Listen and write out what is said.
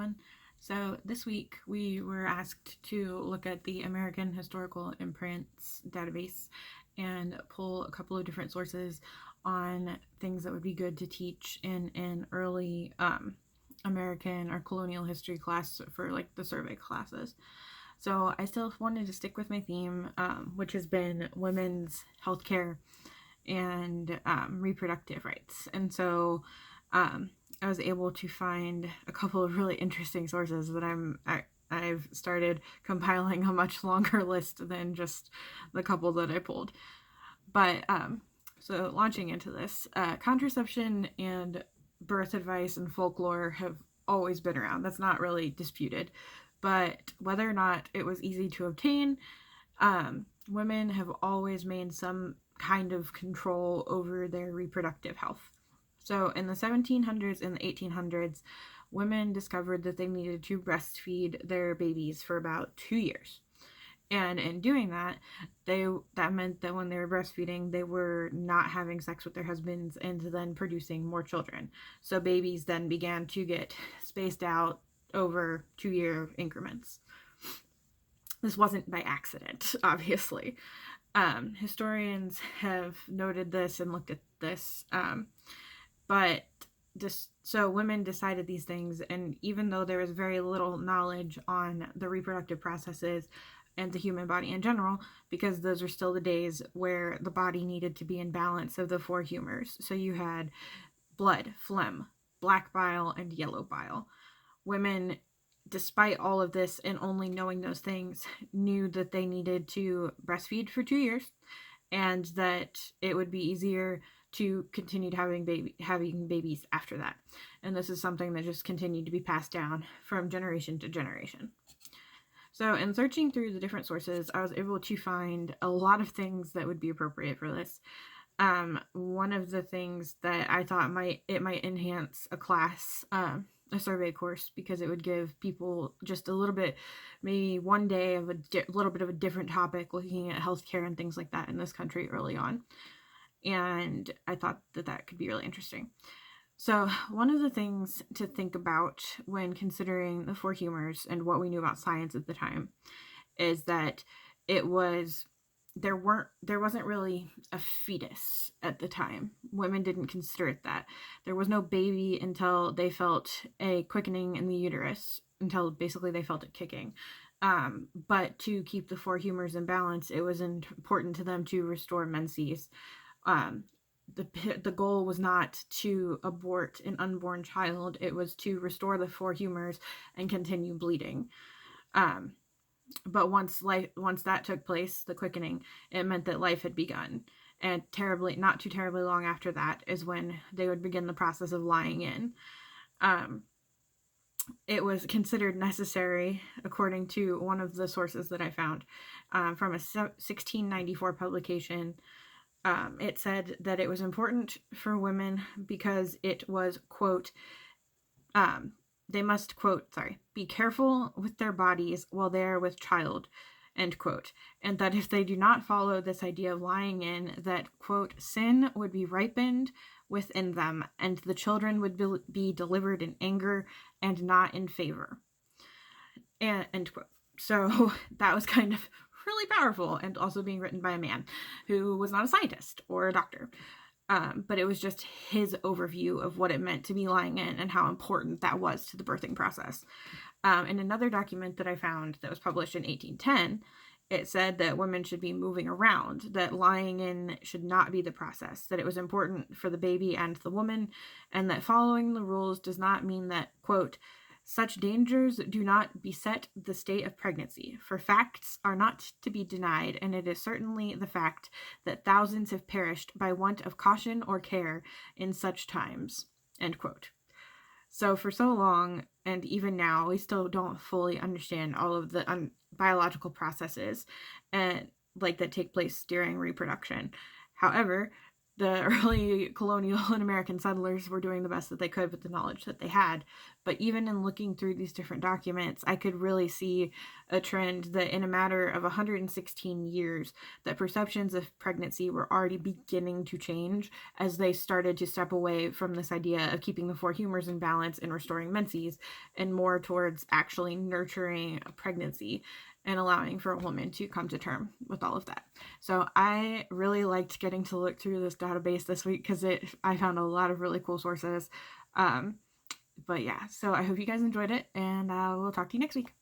everyone. So this week we were asked to look at the American Historical Imprints database and pull a couple of different sources on things that would be good to teach in an early American or colonial history class for like the survey classes. So I still wanted to stick with my theme, which has been women's healthcare and reproductive rights. And so I was able to find a couple of really interesting sources that I've started compiling a much longer list than just the couple that I pulled. But so launching into this, contraception and birth advice and folklore have always been around. That's not really disputed. But whether or not it was easy to obtain, women have always made some kind of control over their reproductive health. So in the 1700s and the 1800s, women discovered that they needed to breastfeed their babies for about 2 years. And in doing that, that meant that when they were breastfeeding, they were not having sex with their husbands and then producing more children. So babies then began to get spaced out over 2-year increments. This wasn't by accident, obviously. Historians have noted this and looked at this, but so women decided these things, and even though there was very little knowledge on the reproductive processes and the human body in general, because those are still the days where the body needed to be in balance of the four humors. So you had blood, phlegm, black bile, and yellow bile. Women, despite all of this and only knowing those things, knew that they needed to breastfeed for 2 years and that it would be easier to continue having babies after that. And this is something that just continued to be passed down from generation to generation. So in searching through the different sources, I was able to find a lot of things that would be appropriate for this. One of the things that I thought might enhance a class, a survey course, because it would give people just a little bit, maybe one day of a little bit of a different topic, looking at healthcare and things like that in this country early on. And I thought that could be really interesting. So one of the things to think about when considering the four humors and what we knew about science at the time is that there wasn't really a fetus at the time. Women didn't consider it that. There was no baby until they felt a quickening in the uterus, until basically they felt it kicking. But to keep the four humors in balance, it was important to them to restore menses. The goal was not to abort an unborn child. It was to restore the four humors and continue bleeding. But once that took place, the quickening, it meant that life had begun. And not too terribly long after that is when they would begin the process of lying in. It was considered necessary, according to one of the sources that I found, from a 1694 publication. It said that it was important for women because it was, quote, they must, quote, be careful with their bodies while they are with child, end quote. And that if they do not follow this idea of lying in, that, quote, sin would be ripened within them, and the children would be delivered in anger and not in favor, end quote. So that was kind of really powerful, and also being written by a man who was not a scientist or a doctor. But it was just his overview of what it meant to be lying in and how important that was to the birthing process. In another document that I found that was published in 1810, it said that women should be moving around, that lying in should not be the process, that it was important for the baby and the woman, and that following the rules does not mean that, quote, such dangers do not beset the state of pregnancy, for facts are not to be denied, and it is certainly the fact that thousands have perished by want of caution or care in such times, end quote. So for so long, and even now, we still don't fully understand all of the biological processes and that take place during reproduction. However, the early colonial and American settlers were doing the best that they could with the knowledge that they had. But even in looking through these different documents, I could really see a trend that in a matter of 116 years, that perceptions of pregnancy were already beginning to change as they started to step away from this idea of keeping the four humors in balance and restoring menses, and more towards actually nurturing a pregnancy and allowing for a woman to come to term with all of that. So I really liked getting to look through this database this week because I found a lot of really cool sources. But yeah, so I hope you guys enjoyed it, and we'll talk to you next week.